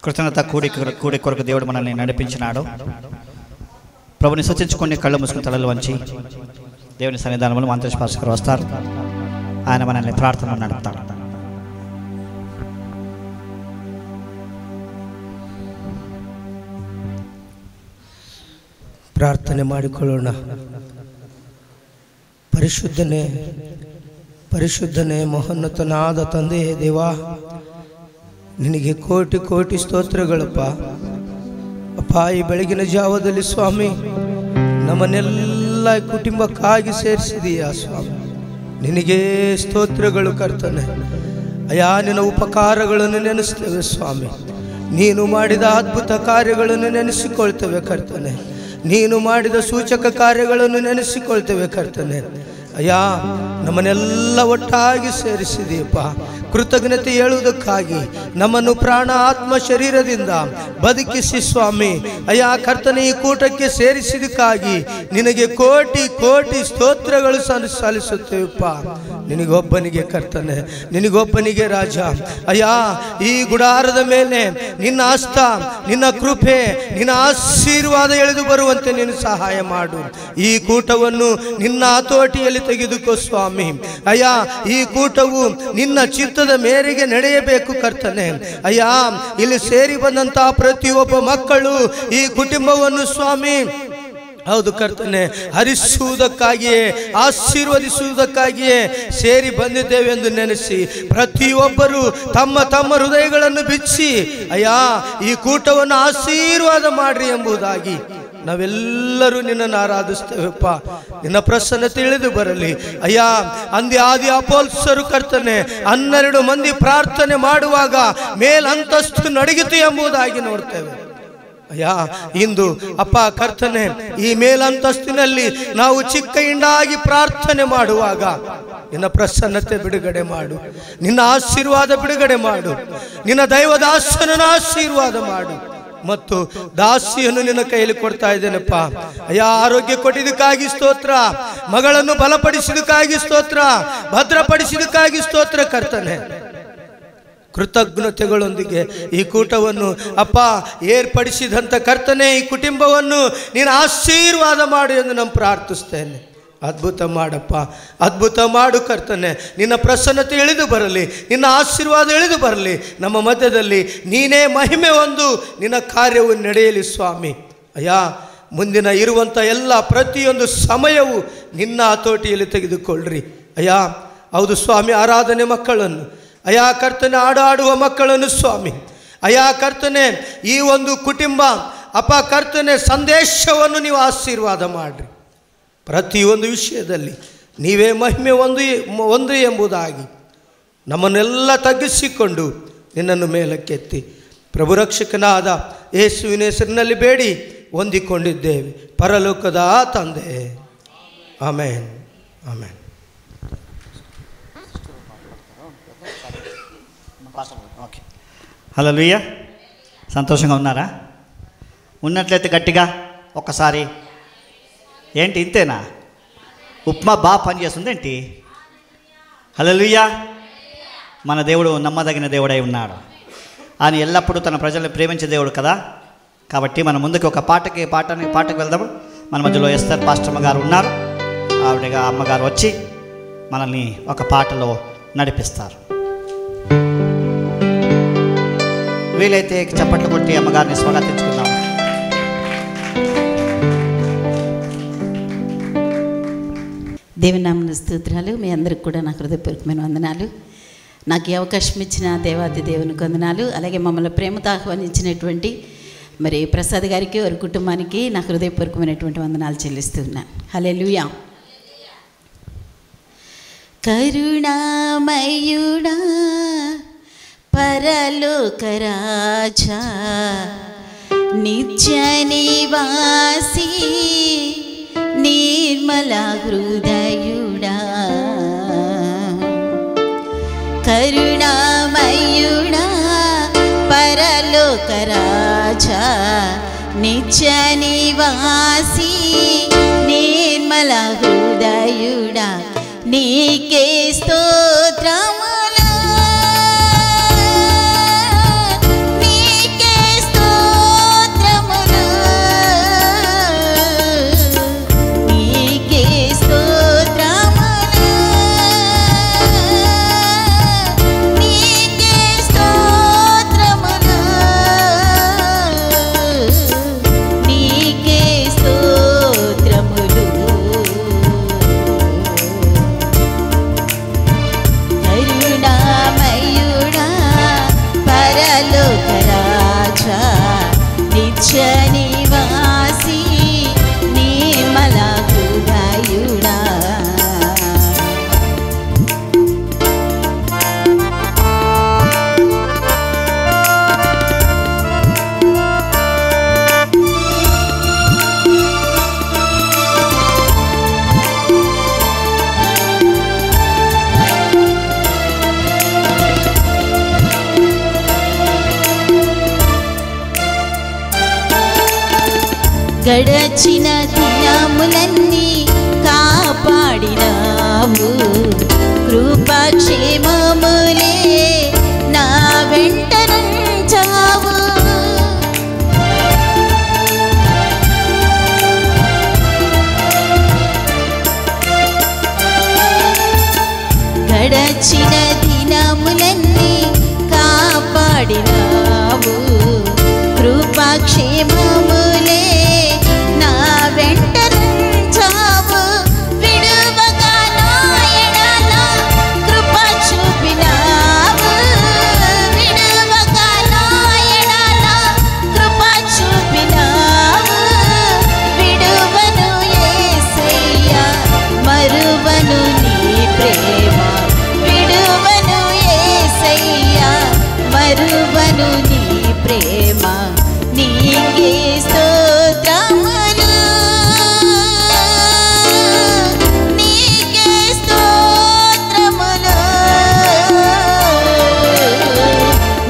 కృతజ్ఞత కూడి కొరకు దేవుడు మనల్ని నడిపించినాడు. ప్రభుని సూచించుకొని కళ్ళు మూసుకుని తలలు వంచి దేవుని సన్నిధానంలో మంత్రస్పర్శకులు వస్తారు. ఆయన మనల్ని ప్రార్థనలో నడుపుతాడు. ಪ್ರಾರ್ಥನೆ ಮಾಡಿಕೊಳ್ಳೋಣ. ಪರಿಶುದ್ಧನೇ ಮಹೋನ್ನತನಾದ ತಂದೆಯೇ ದೇವಾ, ನಿನಗೆ ಕೋಟಿ ಕೋಟಿ ಸ್ತೋತ್ರಗಳಪ್ಪ. ಅಪ್ಪ, ಈ ಬೆಳಗಿನ ಜಾವದಲ್ಲಿ ಸ್ವಾಮಿ ನಮ್ಮನ್ನೆಲ್ಲ ಕುಟುಂಬಕ್ಕಾಗಿ ಸೇರಿಸಿದೀಯಾ ಸ್ವಾಮಿ. ನಿನಗೆ ಸ್ತೋತ್ರಗಳು ಕರ್ತನೆ. ಅಯ್ಯ, ನಿನ್ನ ಉಪಕಾರಗಳನ್ನು ನೆನೆಸ್ತೇವೆ ಸ್ವಾಮಿ. ನೀನು ಮಾಡಿದ ಅದ್ಭುತ ಕಾರ್ಯಗಳನ್ನು ನೆನೆಸಿಕೊಳ್ತೇವೆ ಕರ್ತನೆ. ನೀನು ಮಾಡಿದ ಸೂಚಕ ಕಾರ್ಯಗಳನ್ನು ನೆನೆಸಿಕೊಳ್ತೇವೆ ಕರ್ತನೆ. ಅಯ್ಯ, ನಮ್ಮನ್ನೆಲ್ಲ ಒಟ್ಟಾಗಿ ಸೇರಿಸಿದೀಯಪ್ಪ. ಕೃತಜ್ಞತೆ ಹೇಳುವುದಕ್ಕಾಗಿ ನಮ್ಮನ್ನು ಪ್ರಾಣ ಆತ್ಮ ಶರೀರದಿಂದ ಬದುಕಿಸಿ ಸ್ವಾಮಿ. ಅಯ್ಯ ಕರ್ತನೆ, ಈ ಕೂಟಕ್ಕೆ ಸೇರಿಸಿದಕ್ಕಾಗಿ ನಿನಗೆ ಕೋಟಿ ಕೋಟಿ ಸ್ತೋತ್ರಗಳು ಸಲ್ಲಿಸುತ್ತೇವಪ್ಪ. ನಿನಗೊಬ್ಬನಿಗೆ ಕರ್ತನೆ, ನಿನಗೊಬ್ಬನಿಗೆ ರಾಜ. ಅಯ್ಯ, ಈ ಗುಡಾರದ ಮೇಲೆ ನಿನ್ನ ಹಸ್ತ, ನಿನ್ನ ಕೃಪೆ, ನಿನ್ನ ಆಶೀರ್ವಾದ ಎಳೆದು ಬರುವಂತೆ ನೀನು ಸಹಾಯ ಮಾಡು. ಈ ಕೂಟವನ್ನು ನಿನ್ನ ಹತೋಟಿಯಲ್ಲಿ ತೆಗೆದುಕೋ ಸ್ವಾಮಿ. ಅಯ್ಯ, ಈ ಕೂಟವು ನಿನ್ನ ಚಿತ್ತದ ಮೇರೆಗೆ ನಡೆಯಬೇಕು ಕರ್ತನೆ. ಅಯ್ಯ, ಇಲ್ಲಿ ಸೇರಿ ಬಂದಂತಹ ಪ್ರತಿಯೊಬ್ಬ ಮಕ್ಕಳು ಈ ಕುಟುಂಬವನ್ನು ಸ್ವಾಮಿ, ಹೌದು ಕರ್ತನೆ, ಹರಿಸುವುದಕ್ಕಾಗಿಯೇ ಆಶೀರ್ವದಿಸುವುದಕ್ಕಾಗಿಯೇ ಸೇರಿ ಬಂದಿದ್ದೇವೆ ಎಂದು ನೆನೆಸಿ ಪ್ರತಿಯೊಬ್ಬರು ತಮ್ಮ ತಮ್ಮ ಹೃದಯಗಳನ್ನು ಬಿಚ್ಚಿ ಅಯ್ಯ ಈ ಕೂಟವನ್ನು ಆಶೀರ್ವಾದ ಮಾಡ್ರಿ ಎಂಬುದಾಗಿ ನಾವೆಲ್ಲರೂ ನಿನ್ನನ್ನು ಆರಾಧಿಸ್ತೇವಪ್ಪ. ನಿನ್ನ ಪ್ರಸನ್ನತೆ ತಿಳಿದು ಬರಲಿ ಅಯ್ಯ. ಆದಿ ಅಪೊಸ್ತಲರು ಕರ್ತನೆ 12 ಮಂದಿ ಪ್ರಾರ್ಥನೆ ಮಾಡುವಾಗ ಮೇಲಂತಸ್ತು ನಡಗಿತು ಎಂಬುದಾಗಿ ನೋಡ್ತೇವೆ ಅಯ್ಯ. ಇಂದು ಅಪ್ಪ ಕರ್ತನೆ, ಈ ಮೇಲಂತಸ್ತಿನಲ್ಲಿ ನಾವು ಚಿಕ್ಕ ಹಿಂಡಾಗಿ ಪ್ರಾರ್ಥನೆ ಮಾಡುವಾಗ ನಿನ್ನ ಪ್ರಸನ್ನತೆ ಬಿಡುಗಡೆ ಮಾಡು, ನಿನ್ನ ಆಶೀರ್ವಾದ ಬಿಡುಗಡೆ ಮಾಡು, ನಿನ್ನ ದೈವದಾಸನನ್ನು ಆಶೀರ್ವಾದ ಮಾಡು. ಮತ್ತು ದಾಸಿಯನ್ನು ನಿನ್ನ ಕೈಯಲ್ಲಿ ಕೊಡ್ತಾ ಇದ್ದೇನಪ್ಪ ಅಯ್ಯ. ಆರೋಗ್ಯ ಕೊಟ್ಟಿದ್ದಕ್ಕಾಗಿ ಸ್ತೋತ್ರ, ಮಗಳನ್ನು ಬಲಪಡಿಸಿದಕ್ಕಾಗಿ ಸ್ತೋತ್ರ, ಭದ್ರಪಡಿಸಿದಕ್ಕಾಗಿ ಸ್ತೋತ್ರ ಕರ್ತನೆ. ಕೃತಜ್ಞತೆಗಳೊಂದಿಗೆ ಈ ಕೂಟವನ್ನು ಅಪ್ಪ ಏರ್ಪಡಿಸಿದಂಥ ಕರ್ತನೆ, ಈ ಕುಟುಂಬವನ್ನು ನೀನು ಆಶೀರ್ವಾದ ಮಾಡು ಎಂದು ನಾನು ಪ್ರಾರ್ಥಿಸ್ತೇನೆ. ಅದ್ಭುತ ಮಾಡಪ್ಪ, ಅದ್ಭುತ ಮಾಡು ಕರ್ತನೆ. ನಿನ್ನ ಪ್ರಸನ್ನತೆ ಇಳಿದು ಬರಲಿ, ನಿನ್ನ ಆಶೀರ್ವಾದ ಇಳಿದು ಬರಲಿ. ನಮ್ಮ ಮಧ್ಯದಲ್ಲಿ ನೀನೇ ಮಹಿಮೆ ಹೊಂದು ನಿನ್ನ ಕಾರ್ಯವು ನಡೆಯಲಿ ಸ್ವಾಮಿ. ಅಯ್ಯ, ಮುಂದಿನ ಇರುವಂಥ ಎಲ್ಲ ಪ್ರತಿಯೊಂದು ಸಮಯವು ನಿನ್ನ ಹತೋಟಿಯಲ್ಲಿ ತೆಗೆದುಕೊಳ್ಳ್ರಿ ಅಯ್ಯ. ಹೌದು ಸ್ವಾಮಿ, ಆರಾಧನೆ ಮಕ್ಕಳನ್ನು ಅಯ್ಯ ಕರ್ತನೆ, ಆಡುವ ಮಕ್ಕಳನ್ನು ಸ್ವಾಮಿ ಅಯ್ಯ ಕರ್ತನೆ, ಈ ಒಂದು ಕುಟುಂಬ ಅಪ್ಪ ಕರ್ತನೆ ಸಂದೇಶವನ್ನು ನೀವು ಆಶೀರ್ವಾದ ಮಾಡಿರಿ. ಪ್ರತಿಯೊಂದು ವಿಷಯದಲ್ಲಿ ನೀವೇ ಮಹಿಮೆ ಒಂದು ಎಂಬುದಾಗಿ ನಮ್ಮನ್ನೆಲ್ಲ ತಗ್ಗಿಸಿಕೊಂಡು ನಿನ್ನನ್ನು ಮೇಲಕ್ಕೆತ್ತಿ ಪ್ರಭು ರಕ್ಷಕನಾದ ಯೇಸುವಿನ ಹೆಸರಿನಲ್ಲಿ ಬೇಡಿ ಹೊಂದಿಕೊಂಡಿದ್ದೇವೆ ಪರಲೋಕದ ತಂದೆ. Amen, amen. హల్లెలూయా. సంతోషంగా ఉన్నారా? ఉన్నట్లయితే గట్టిగా ఒక్కసారి. ఏంటి ఇంతేనా? ఉప్మా బాగా పనిచేస్తుంది ఏంటి? హల్లెలూయా. మన దేవుడు నమ్మదగిన దేవుడై ఉన్నాడు. ఆయన ఎల్లప్పుడూ తన ప్రజల్ని ప్రేమించే దేవుడు కదా. కాబట్టి మనం ముందుకు ఒక పాటకు వెళ్దాము. మన మధ్యలో ఎస్తర్ పాస్టమ్మ గారు ఉన్నారు. ఆవిడగా అమ్మగారు వచ్చి మనల్ని ఒక పాటలో నడిపిస్తారు. వీలైతే చప్పట్లు కొట్టి అమ్మగారిని స్వాగతించుకుందాం. దేవుని నామమున స్తోత్రాలు. మీ అందరికి కూడా నా హృదయపూర్వకమైన వందనాలు. నాకు ఈ అవకాశం ఇచ్చిన దేవాది దేవునికి వందనాలు. అలాగే మమ్మల్ని ప్రేమతో ఆహ్వానించినటువంటి మరి ప్రసాద్ గారికి, వారి కుటుంబానికి నా హృదయపూర్వకమైనటువంటి వందనాలు చెల్లిస్తున్నాను. హల్లెలూయా. కరుణామయుడా పరలోకరాజా నిత్య నివాసి నిర్మల హృదయుడా, కరుణామయుడా పరలోకరాజా నిత్య నివాసి నిర్మల హృదయుడా, నీకే స్తోత్రములు, నీ గడచిన దినములన్నీ కాపాడినావు, కృపాక్షేమములే నా వెంట నుంచావు. గడచిన దినములన్నీ కాపాడినావు, కృపాక్షేమములే నా వెంట నుంచావు. విడువగా నా ఎడల కృప చూపినావు, విడువగా నా ఎడల కృప చూపినావు. విడువను యేసయ్యా మరువను నీ ప్రేమ, విడువను యేసయ్యా మరువను నీ ప్రేమ. నీకే స్తోత్రములు, నీకే స్తోత్రములు,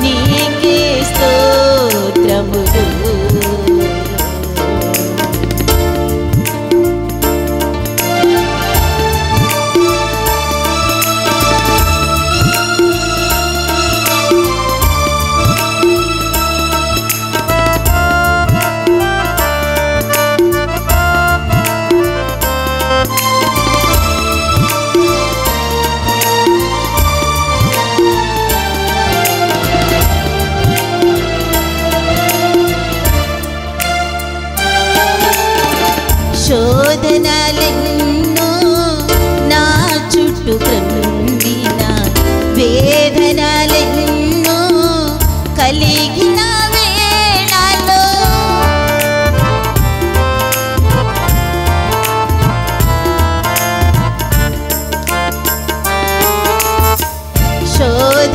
నీకే స్తోత్రములు. శోధనలెన్నో నా చుట్టూ క్రమ్మిన, వేదనలెన్నో కలిగిన వేళలో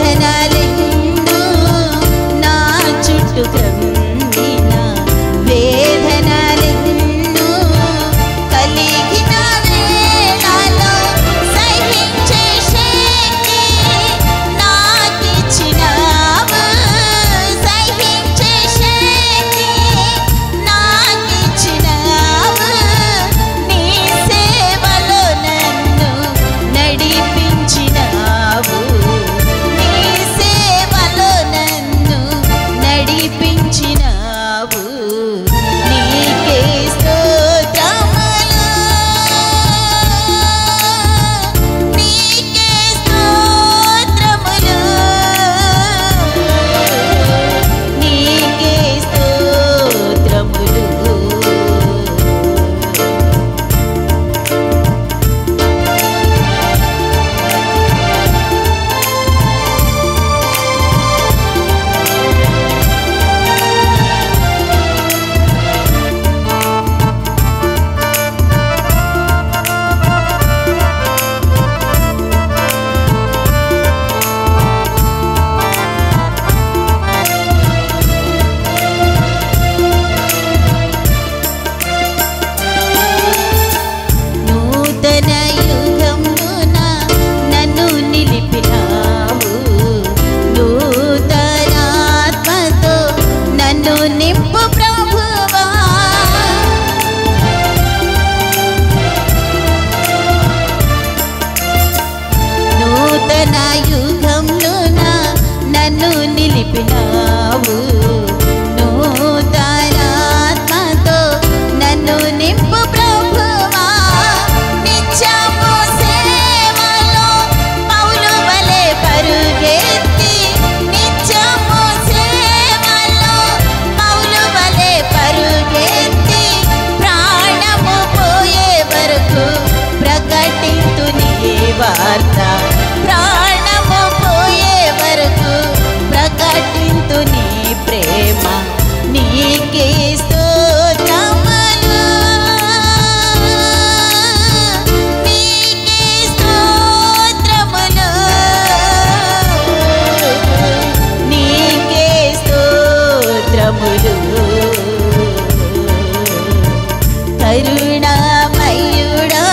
శోధనలెన్నో నా చుట్టూ క్రమ్మిన, వేదనలెన్నో కలిగిన వేళలో సహించే శక్తి నాకిచ్చినావు, సహించే శక్తి నాకిచ్చినావు. నీ సేవలో నన్ను నడిపించినావు, నీ సేవలో నన్ను నడిపించినావు. నీకే స్తోత్రములు, నీకే స్తోత్రములు, నీకే స్తోత్రములు. నూతన యుగమున నన్ను నిలిపినావు, నూతనాత్మతో నన్ను నింపు ప్రభువా. నూతన యుగమున నన్ను నిలిపినావు, నూతనాత్మతో నన్ను నింపు ప్రభువా. నిత్యము సేవలో పౌలు వలె పరుగెత్తి, నిత్యము సేవలో పౌలు వలె పరుగెత్తి, ప్రాణము పోయే వరకు ప్రకటింతు నీ వార్త, ప్రాణము పోయే వరకు ప్రకటింతు నీ ప్రేమ. నీకే స్తోత్రములు, నీకే స్తోత్రములు, నీకే స్తోత్రములు. కరుణామయుడా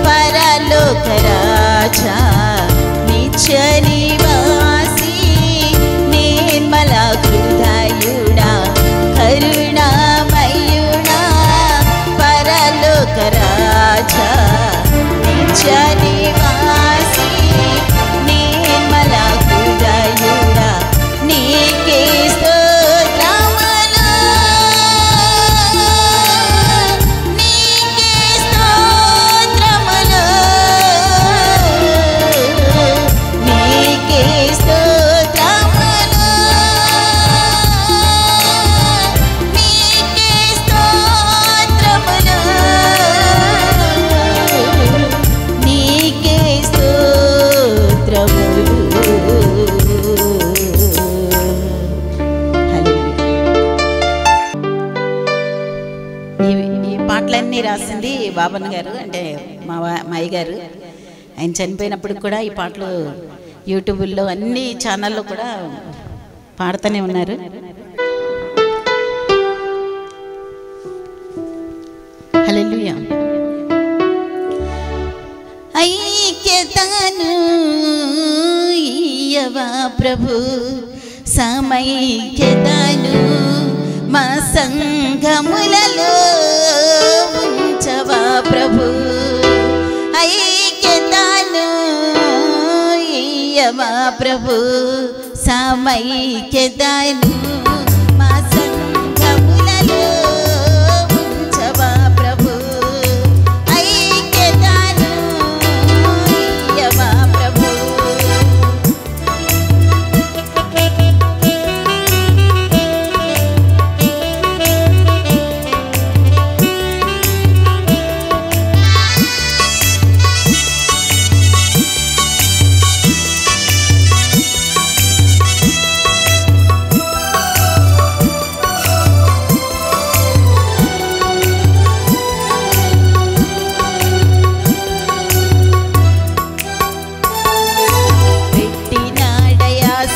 పరలోక రాజా, నిత్య నివాసి నిర్మల హృదయుడా, కరుణామయుడా పాటలన్నీ రాసింది బాబన్ గారు, అంటే మా అయ్య గారు. ఆయన చనిపోయినప్పుడు కూడా ఈ పాటలు యూట్యూబ్లో అన్ని ఛానల్లో కూడా పాడుతూనే ఉన్నారు. హల్లెలూయా. ఐక్యతను ఇయ్యవా ప్రభు, సమైక్యతను మా సంఘములలో ఉంచవా ప్రభు. ఐక్యతను ఇయ్యవా ప్రభు, సమైక్యతను మా సంఘములలో ఉంచవా ప్రభు. ఐక్యతను ఇయ్యవా ప్రభు.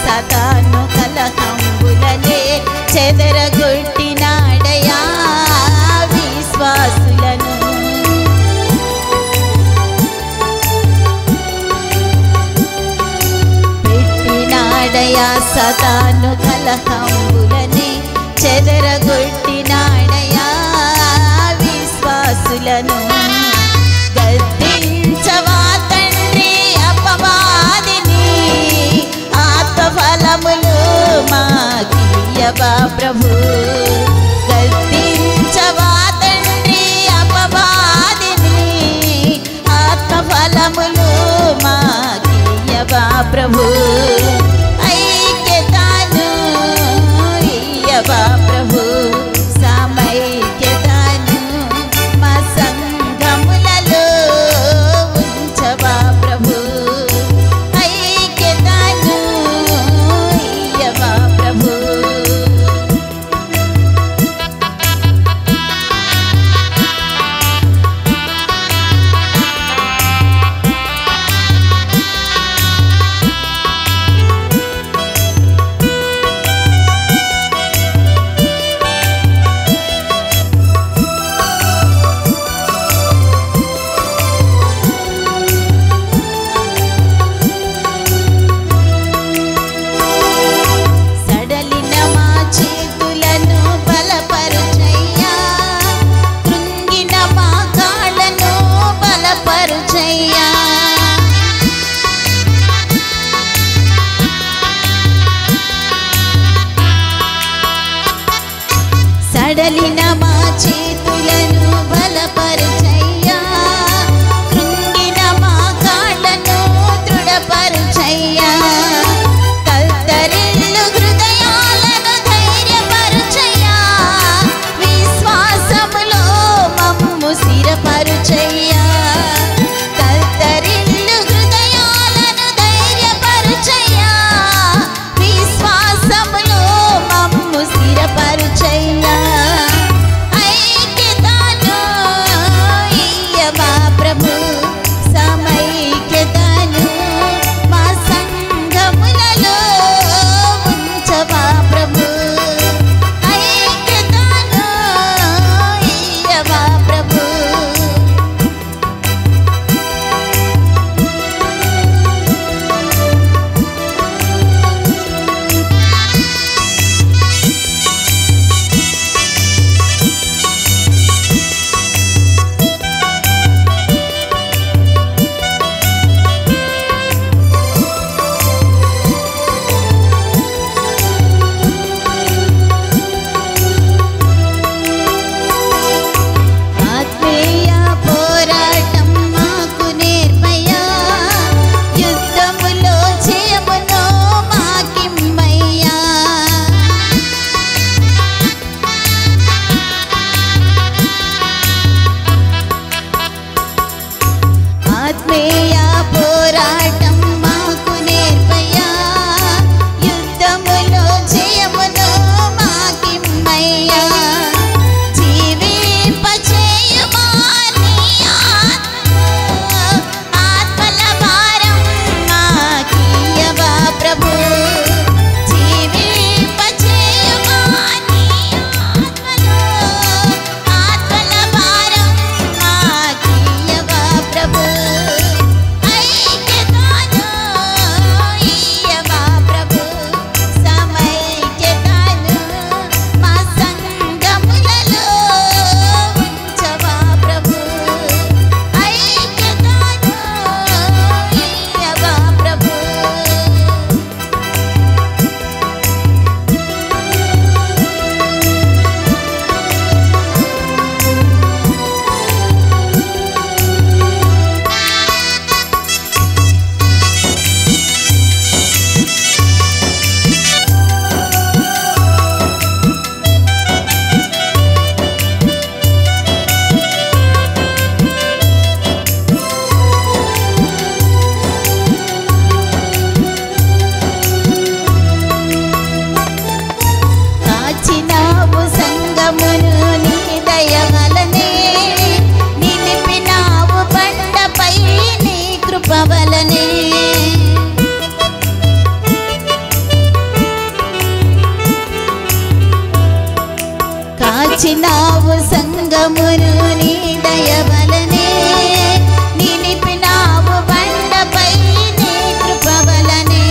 సతాను కలహంబులనే చెదరగొట్టినాడయా విశ్వాసులను. పెట్టినాడయా సతాను కలహంబులనే చెదరగొట్టినాడయా విశ్వాసులను. గద్దించవా తండ్రి అపవాదిని, ఆత్మఫలములు మాకియ్యవా ప్రభు. గద్దించవా తండ్రి అపవాదిని, ఆత్మఫలములు మాకియ్యవా ప్రభు. ఐక్యతను ఇయ్యవా ప్రభు, సమైక్యతను మా సంఘములలో ఉంచవా ప్రభు. ఐక్యతను ఇయ్యవా ప్రభు. సడలిన మా చేతులను బలపరుచయ్యా, కృంగిన మా కాళ్ళను బలపరుచయ్యా. సడలిన మా చేతులను బలపరుచయ్యా, కృంగిన మా కాళ్ళను దృఢపరుచయ్యా. కల్తరిల్లు హృదయాలను ధైర్యపరుచయ్యా, విశ్వాసములో మమ్ము స్థిరపరుచయ్యా. కల్తరిల్లు హృదయాలను ధైర్యపరుచయ్యా, విశ్వాసములో మమ్ము స్థిరపరుచయ్యా. ఐక్యతను దయవలనే నిలిపినావు బండపై నీ కృపవలనే కాచినావు సంగమును నీ దయవలనే నిలిపినావు బండపై నీ కృపవలనే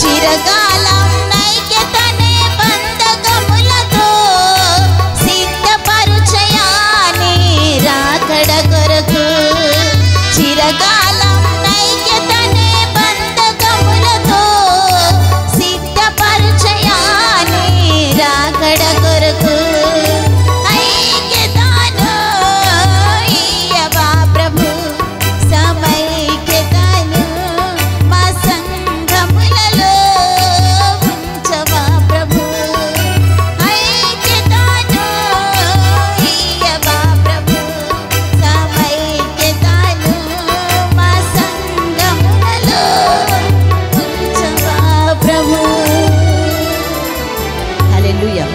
చిరకాలం నైక్యతనే బంధకములతో సిద్ధపరుచయాని రాకడ కొరకు చిరకాలం నైక్యతనే బంధకములతో సిద్ధపరుచయాని రాకడ కొరకు ఐక్యతను ఇయ్యవా ప్రభు సమైక్యతను మా సంఘములలో ఉంచవా ప్రభు ఐక్యతను ఇయ్యవా ప్రభు సమైక్యతను మా సంఘములలో ఉంచవా ప్రభు హల్లెలూయా